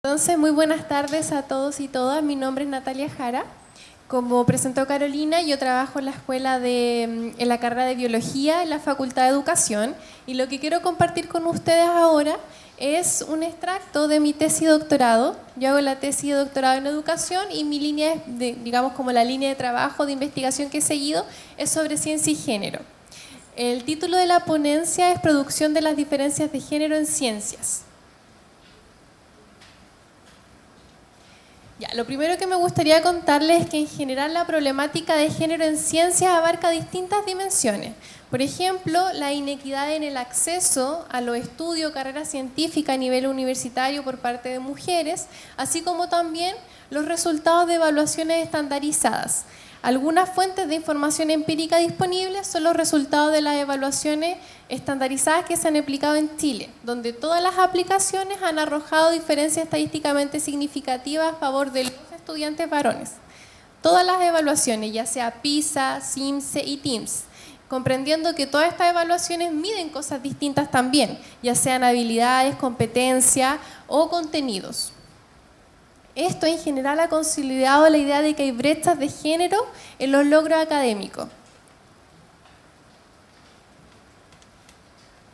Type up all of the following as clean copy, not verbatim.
Entonces, muy buenas tardes a todos y todas. Mi nombre es Natalia Jara. Como presentó Carolina, yo trabajo en la en la carrera de Biología en la Facultad de Educación, y lo que quiero compartir con ustedes ahora es un extracto de mi tesis de doctorado. Yo hago la tesis de doctorado en Educación y mi línea, digamos como la línea de trabajo de investigación que he seguido, es sobre ciencia y género. El título de la ponencia es Producción de las diferencias de género en ciencias. Lo primero que me gustaría contarles es que en general la problemática de género en ciencias abarca distintas dimensiones. Por ejemplo, la inequidad en el acceso a los estudios, carrera científica a nivel universitario por parte de mujeres, así como también los resultados de evaluaciones estandarizadas. Algunas fuentes de información empírica disponibles son los resultados de las evaluaciones estandarizadas que se han aplicado en Chile, donde todas las aplicaciones han arrojado diferencias estadísticamente significativas a favor de los estudiantes varones. Todas las evaluaciones, ya sea PISA, CIMSE y TIMSS, comprendiendo que todas estas evaluaciones miden cosas distintas también, ya sean habilidades, competencia o contenidos. Esto en general ha consolidado la idea de que hay brechas de género en los logros académicos.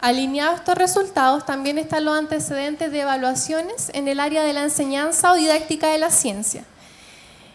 Alineados a estos resultados también están los antecedentes de evaluaciones en el área de la enseñanza o didáctica de la ciencia.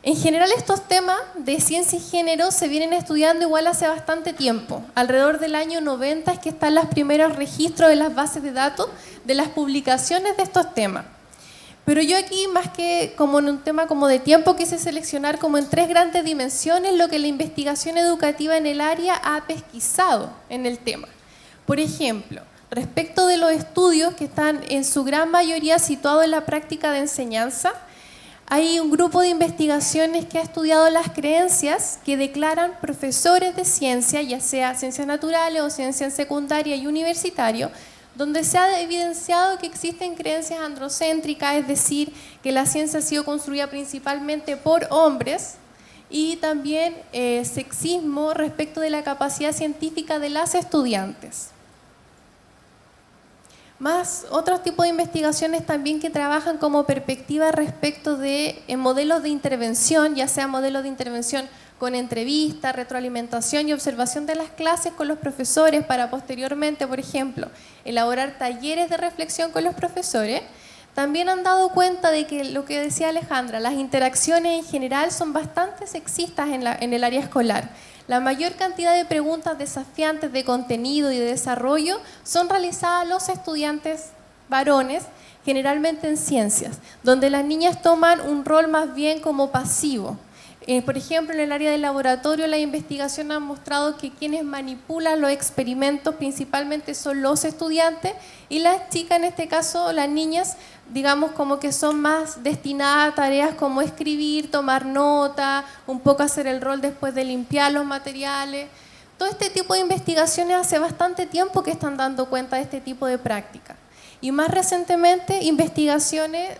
En general estos temas de ciencia y género se vienen estudiando igual hace bastante tiempo. Alrededor del año 90 es que están los primeros registros de las bases de datos de las publicaciones de estos temas. Pero yo aquí, más que como en un tema como de tiempo, quise seleccionar como en tres grandes dimensiones lo que la investigación educativa en el área ha pesquisado en el tema. Por ejemplo, respecto de los estudios que están en su gran mayoría situados en la práctica de enseñanza, hay un grupo de investigaciones que ha estudiado las creencias que declaran profesores de ciencia, ya sea ciencias naturales o ciencia en secundaria y universitario, donde se ha evidenciado que existen creencias androcéntricas, es decir, que la ciencia ha sido construida principalmente por hombres, y también sexismo respecto de la capacidad científica de las estudiantes. Más otros tipos de investigaciones también que trabajan como perspectiva respecto de modelos de intervención, ya sea modelos de intervención con entrevista, retroalimentación y observación de las clases con los profesores para posteriormente, por ejemplo, elaborar talleres de reflexión con los profesores. También han dado cuenta de que lo que decía Alejandra, las interacciones en general son bastante sexistas en el área escolar. La mayor cantidad de preguntas desafiantes de contenido y de desarrollo son realizadas a los estudiantes varones, generalmente en ciencias, donde las niñas toman un rol más bien como pasivo. Por ejemplo, en el área del laboratorio, la investigación ha mostrado que quienes manipulan los experimentos principalmente son los estudiantes, y las chicas, en este caso las niñas, digamos como que son más destinadas a tareas como escribir, tomar nota, un poco hacer el rol después de limpiar los materiales. Todo este tipo de investigaciones hace bastante tiempo que están dando cuenta de este tipo de práctica. Y más recientemente, investigaciones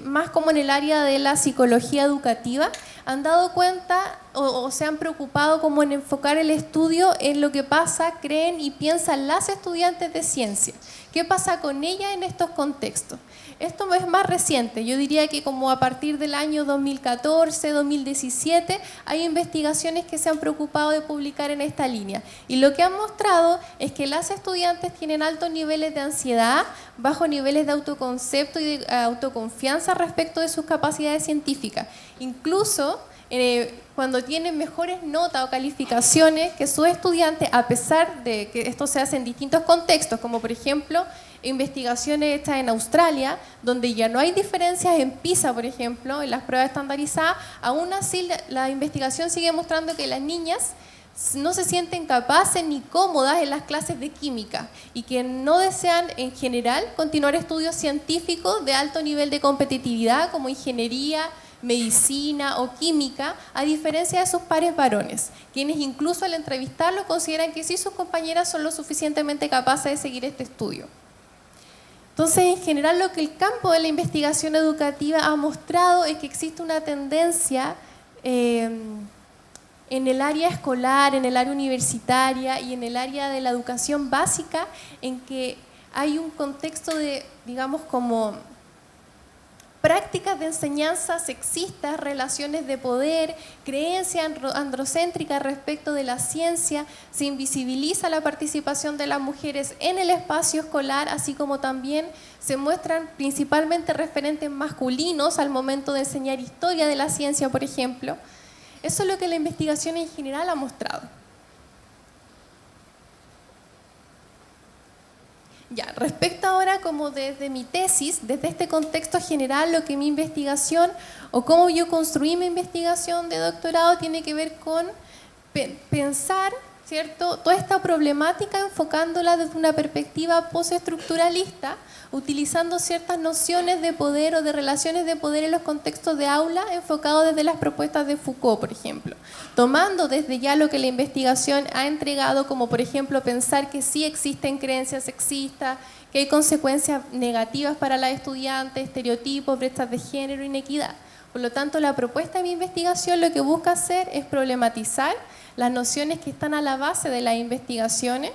más como en el área de la psicología educativa han dado cuenta o se han preocupado como en enfocar el estudio en lo que pasa, creen y piensan las estudiantes de ciencia. ¿Qué pasa con ellas en estos contextos? Esto es más reciente, yo diría que como a partir del año 2014, 2017, hay investigaciones que se han preocupado de publicar en esta línea. Y lo que han mostrado es que las estudiantes tienen altos niveles de ansiedad, bajos niveles de autoconcepto y de autoconfianza respecto de sus capacidades científicas. Incluso cuando tienen mejores notas o calificaciones que sus estudiantes, a pesar de que esto se hace en distintos contextos, como por ejemplo investigaciones hechas en Australia, donde ya no hay diferencias en PISA, por ejemplo, en las pruebas estandarizadas, aún así la investigación sigue mostrando que las niñas no se sienten capaces ni cómodas en las clases de química y que no desean en general continuar estudios científicos de alto nivel de competitividad como ingeniería, medicina o química, a diferencia de sus pares varones, quienes incluso al entrevistarlos consideran que sí, sus compañeras son lo suficientemente capaces de seguir este estudio. Entonces, en general, lo que el campo de la investigación educativa ha mostrado es que existe una tendencia en el área escolar, en el área universitaria y en el área de la educación básica, en que hay un contexto de, digamos, como prácticas de enseñanza sexistas, relaciones de poder, creencias androcéntricas respecto de la ciencia, se invisibiliza la participación de las mujeres en el espacio escolar, así como también se muestran principalmente referentes masculinos al momento de enseñar historia de la ciencia, por ejemplo. Eso es lo que la investigación en general ha mostrado. Ya, respecto ahora como desde mi tesis, desde este contexto general, lo que mi investigación o cómo yo construí mi investigación de doctorado tiene que ver con pensar, ¿cierto?, toda esta problemática enfocándola desde una perspectiva postestructuralista, utilizando ciertas nociones de poder o de relaciones de poder en los contextos de aula, enfocado desde las propuestas de Foucault, por ejemplo. Tomando desde ya lo que la investigación ha entregado, como por ejemplo pensar que sí existen creencias sexistas, que hay consecuencias negativas para las estudiantes, estereotipos, brechas de género, inequidad. Por lo tanto, la propuesta de mi investigación lo que busca hacer es problematizar las nociones que están a la base de las investigaciones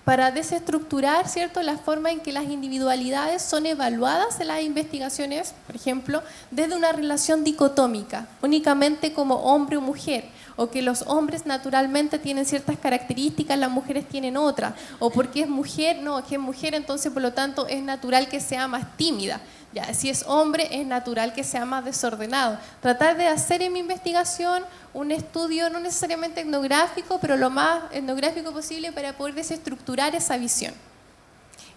para desestructurar, ¿cierto?, la forma en que las individualidades son evaluadas en las investigaciones, por ejemplo, desde una relación dicotómica, únicamente como hombre o mujer, o que los hombres naturalmente tienen ciertas características, las mujeres tienen otras, o porque es mujer, no, que es mujer, entonces por lo tanto es natural que sea más tímida. Ya, si es hombre, es natural que sea más desordenado. Tratar de hacer en mi investigación un estudio no necesariamente etnográfico, pero lo más etnográfico posible para poder desestructurar esa visión.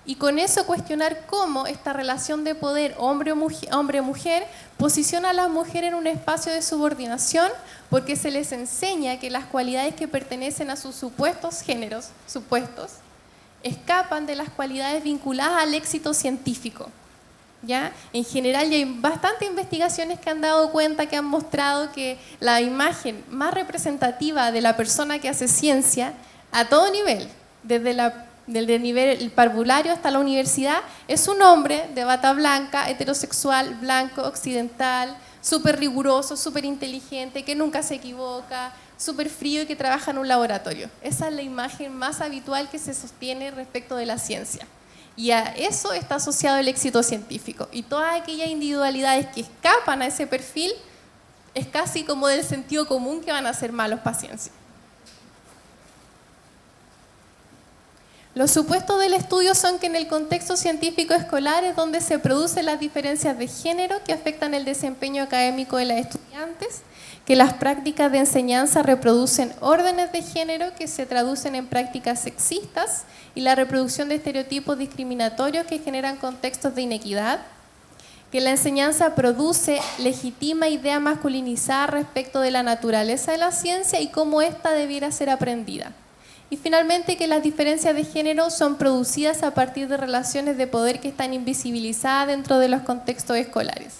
Y con eso cuestionar cómo esta relación de poder hombre-mujer posiciona a las mujeres en un espacio de subordinación, porque se les enseña que las cualidades que pertenecen a sus supuestos géneros, escapan de las cualidades vinculadas al éxito científico. ¿Ya? En general ya hay bastantes investigaciones que han dado cuenta, que han mostrado que la imagen más representativa de la persona que hace ciencia, a todo nivel, desde el nivel parvulario hasta la universidad, es un hombre de bata blanca, heterosexual, blanco, occidental, súper riguroso, súper inteligente, que nunca se equivoca, súper frío y que trabaja en un laboratorio. Esa es la imagen más habitual que se sostiene respecto de la ciencia. Y a eso está asociado el éxito científico. Y todas aquellas individualidades que escapan a ese perfil, es casi como del sentido común que van a ser malos para ciencia. Los supuestos del estudio son que en el contexto científico escolar es donde se producen las diferencias de género que afectan el desempeño académico de las estudiantes, que las prácticas de enseñanza reproducen órdenes de género que se traducen en prácticas sexistas y la reproducción de estereotipos discriminatorios que generan contextos de inequidad, que la enseñanza produce, legitima ideas masculinizadas respecto de la naturaleza de la ciencia y cómo ésta debiera ser aprendida. Y finalmente que las diferencias de género son producidas a partir de relaciones de poder que están invisibilizadas dentro de los contextos escolares.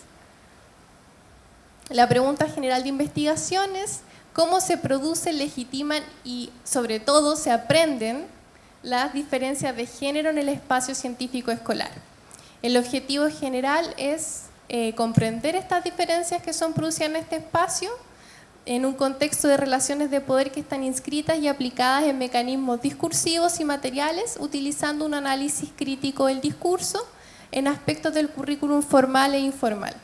La pregunta general de investigación es cómo se producen, legitiman y sobre todo se aprenden las diferencias de género en el espacio científico escolar. El objetivo general es comprender estas diferencias que son producidas en este espacio en un contexto de relaciones de poder que están inscritas y aplicadas en mecanismos discursivos y materiales, utilizando un análisis crítico del discurso en aspectos del currículum formal e informal.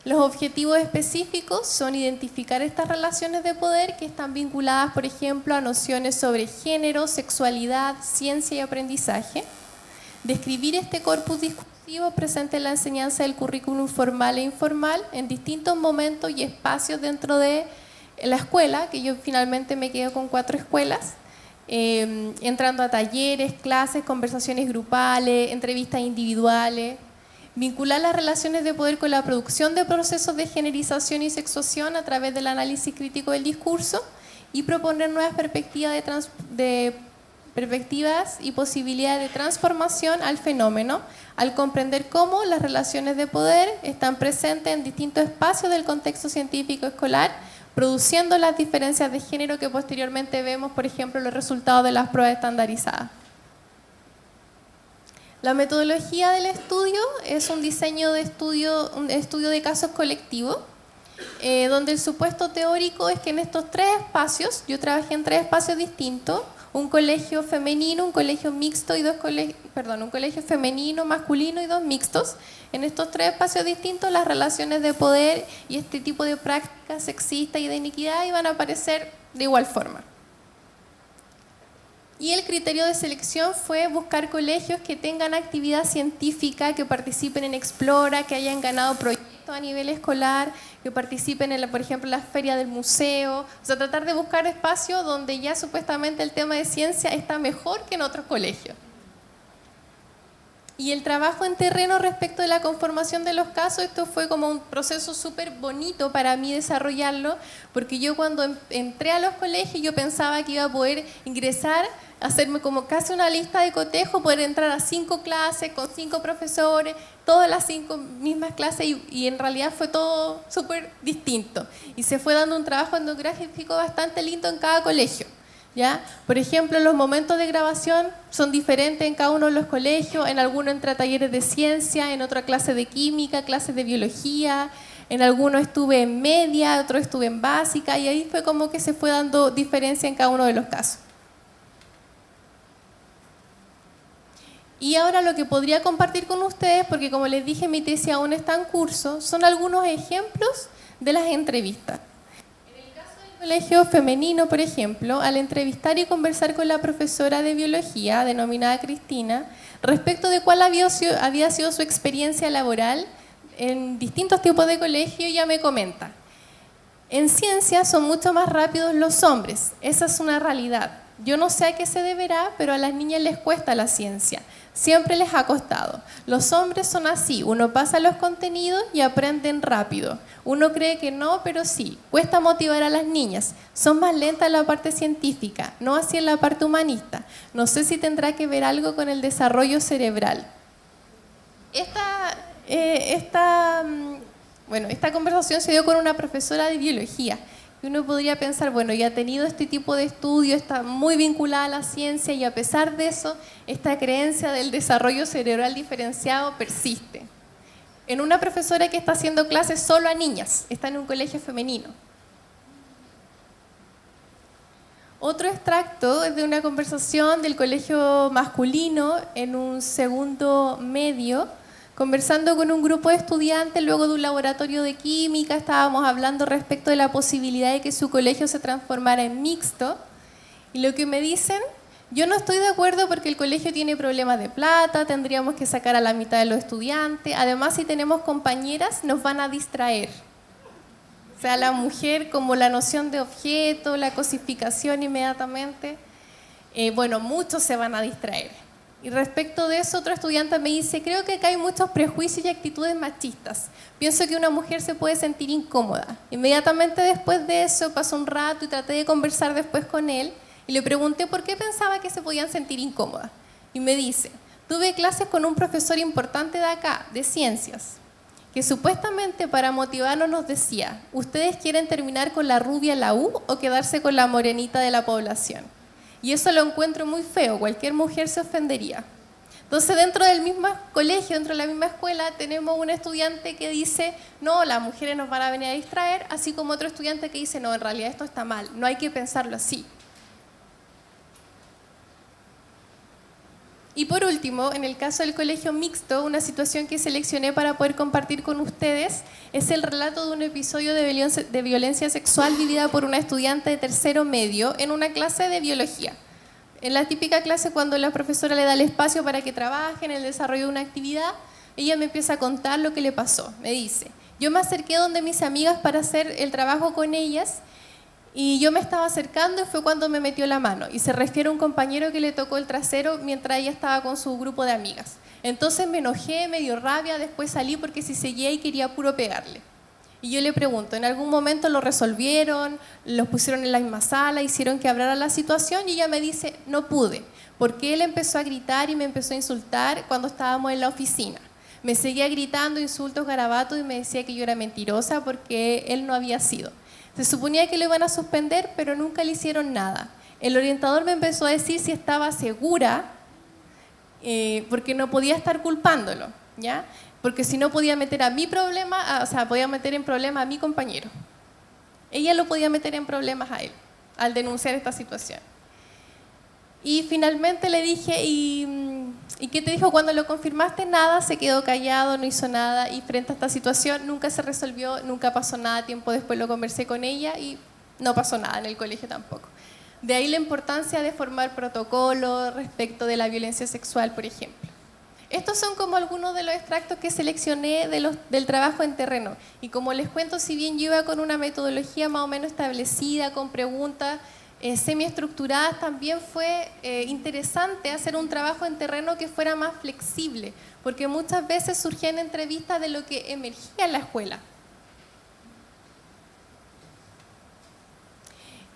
Los objetivos específicos son identificar estas relaciones de poder que están vinculadas, por ejemplo, a nociones sobre género, sexualidad, ciencia y aprendizaje. Describir este corpus discursivo presente en la enseñanza del currículum formal e informal en distintos momentos y espacios dentro de la escuela, que yo finalmente me quedo con 4 escuelas, entrando a talleres, clases, conversaciones grupales, entrevistas individuales. Vincular las relaciones de poder con la producción de procesos de generización y sexuación a través del análisis crítico del discurso y proponer nuevas perspectivas y posibilidades de transformación al fenómeno, al comprender cómo las relaciones de poder están presentes en distintos espacios del contexto científico escolar, produciendo las diferencias de género que posteriormente vemos, por ejemplo, los resultados de las pruebas estandarizadas. La metodología del estudio es un diseño de estudio, un estudio de casos colectivos, donde el supuesto teórico es que en estos 3 espacios, yo trabajé en 3 espacios distintos, un colegio femenino, un colegio mixto y un colegio femenino, masculino y 2 mixtos. En estos 3 espacios distintos, las relaciones de poder y este tipo de prácticas sexistas y de iniquidad iban a aparecer de igual forma. Y el criterio de selección fue buscar colegios que tengan actividad científica, que participen en Explora, que hayan ganado proyectos a nivel escolar, que participen en, por ejemplo, la feria del museo. O sea, tratar de buscar espacios donde ya supuestamente el tema de ciencia está mejor que en otros colegios. Y el trabajo en terreno respecto de la conformación de los casos, esto fue como un proceso súper bonito para mí desarrollarlo, porque yo cuando entré a los colegios yo pensaba que iba a poder ingresar, hacerme como casi una lista de cotejo, poder entrar a 5 clases con 5 profesores, todas las 5 mismas clases, y en realidad fue todo súper distinto. Y se fue dando un trabajo etnográfico bastante lindo en cada colegio. ¿Ya? Por ejemplo, los momentos de grabación son diferentes en cada uno de los colegios, en algunos entra talleres de ciencia, en otra clase de química, clases de biología, en algunos estuve en media, otros estuve en básica, y ahí fue como que se fue dando diferencia en cada uno de los casos. Y ahora lo que podría compartir con ustedes, porque como les dije, mi tesis aún está en curso, son algunos ejemplos de las entrevistas. Colegio femenino, por ejemplo, al entrevistar y conversar con la profesora de biología, denominada Cristina, respecto de cuál había sido su experiencia laboral en distintos tipos de colegio, ella me comenta: en ciencia son mucho más rápidos los hombres, esa es una realidad. Yo no sé a qué se deberá, pero a las niñas les cuesta la ciencia. Siempre les ha costado. Los hombres son así, uno pasa los contenidos y aprenden rápido. Uno cree que no, pero sí. Cuesta motivar a las niñas. Son más lentas en la parte científica, no así en la parte humanista. No sé si tendrá que ver algo con el desarrollo cerebral. Esta conversación se dio con una profesora de biología. Y uno podría pensar, bueno, ya ha tenido este tipo de estudio, está muy vinculada a la ciencia, y a pesar de eso, esta creencia del desarrollo cerebral diferenciado persiste. En una profesora que está haciendo clases solo a niñas, está en un colegio femenino. Otro extracto es de una conversación del colegio masculino en un segundo medio, conversando con un grupo de estudiantes luego de un laboratorio de química. Estábamos hablando respecto de la posibilidad de que su colegio se transformara en mixto. Y lo que me dicen: yo no estoy de acuerdo porque el colegio tiene problemas de plata, tendríamos que sacar a la mitad de los estudiantes. Además, si tenemos compañeras, nos van a distraer. O sea, la mujer, como la noción de objeto, la cosificación inmediatamente. Muchos se van a distraer. Y respecto de eso, otro estudiante me dice: creo que acá hay muchos prejuicios y actitudes machistas. Pienso que una mujer se puede sentir incómoda. Inmediatamente después de eso, pasó un rato y traté de conversar después con él y le pregunté por qué pensaba que se podían sentir incómodas. Y me dice: tuve clases con un profesor importante de acá, de ciencias, que supuestamente para motivarnos nos decía: ¿ustedes quieren terminar con la rubia en la U o quedarse con la morenita de la población? Y eso lo encuentro muy feo, cualquier mujer se ofendería. Entonces, dentro del mismo colegio, dentro de la misma escuela, tenemos un estudiante que dice: no, las mujeres nos van a venir a distraer, así como otro estudiante que dice: no, en realidad esto está mal, no hay que pensarlo así. Y por último, en el caso del colegio mixto, una situación que seleccioné para poder compartir con ustedes es el relato de un episodio de violencia sexual vivida por una estudiante de tercero medio en una clase de biología. En la típica clase, cuando la profesora le da el espacio para que trabaje en el desarrollo de una actividad, ella me empieza a contar lo que le pasó. Me dice: yo me acerqué donde mis amigas para hacer el trabajo con ellas, y yo me estaba acercando y fue cuando me metió la mano. Y se refiere a un compañero que le tocó el trasero mientras ella estaba con su grupo de amigas. Entonces me enojé, me dio rabia, después salí porque si seguía y quería puro pegarle. Y yo le pregunto: ¿en algún momento lo resolvieron? ¿Los pusieron en la misma sala? ¿Hicieron que hablara la situación? Y ella me dice: no pude, porque él empezó a gritar y me empezó a insultar cuando estábamos en la oficina. Me seguía gritando insultos, garabatos, y me decía que yo era mentirosa porque él no había sido. Se suponía que lo iban a suspender, pero nunca le hicieron nada. El orientador me empezó a decir si estaba segura, porque no podía estar culpándolo, ¿ya? Porque si no podía meter a mi problema, podía meter en problemas a mi compañero. Ella lo podía meter en problemas a él, al denunciar esta situación. Y finalmente le dije, ¿y qué te dijo cuando lo confirmaste? Nada, se quedó callado, no hizo nada, y frente a esta situación nunca se resolvió, nunca pasó nada. Tiempo después lo conversé con ella y no pasó nada en el colegio tampoco. De ahí la importancia de formar protocolos respecto de la violencia sexual, por ejemplo. Estos son como algunos de los extractos que seleccioné del trabajo en terreno. Y como les cuento, si bien yo iba con una metodología más o menos establecida, con preguntas semiestructuradas, también fue interesante hacer un trabajo en terreno que fuera más flexible, porque muchas veces surgían entrevistas de lo que emergía en la escuela.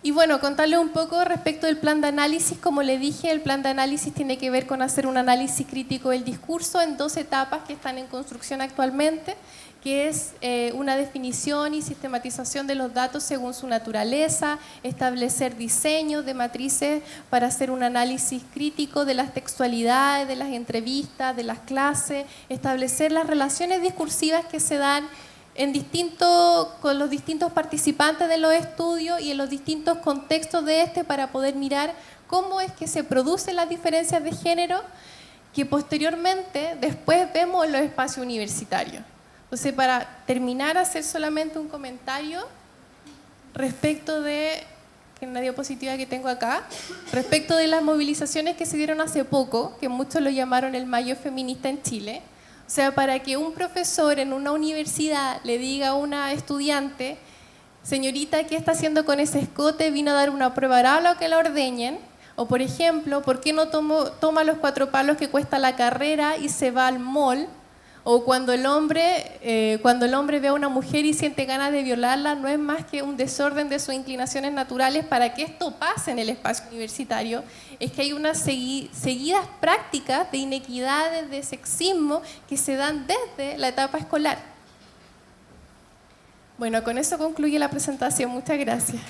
Y bueno, contarles un poco respecto del plan de análisis. Como le dije, el plan de análisis tiene que ver con hacer un análisis crítico del discurso en 2 etapas que están en construcción actualmente, que es una definición y sistematización de los datos según su naturaleza, establecer diseños de matrices para hacer un análisis crítico de las textualidades, de las entrevistas, de las clases, establecer las relaciones discursivas que se dan con los distintos participantes de los estudios y en los distintos contextos de para poder mirar cómo es que se producen las diferencias de género que posteriormente después vemos en los espacios universitarios. Entonces, para terminar, hacer solamente un comentario respecto de, en una diapositiva que tengo acá, respecto de las movilizaciones que se dieron hace poco, que muchos lo llamaron el Mayo Feminista en Chile. O sea, para que un profesor en una universidad le diga a una estudiante, señorita, ¿qué está haciendo con ese escote? Vino a dar una prueba oral o que la ordeñen. O, por ejemplo, ¿por qué no toma los 4 palos que cuesta la carrera y se va al mall? O cuando el hombre ve a una mujer y siente ganas de violarla, no es más que un desorden de sus inclinaciones naturales. Para que esto pase en el espacio universitario, es que hay unas seguidas prácticas de inequidades, de sexismo, que se dan desde la etapa escolar. Bueno, con eso concluye la presentación. Muchas gracias.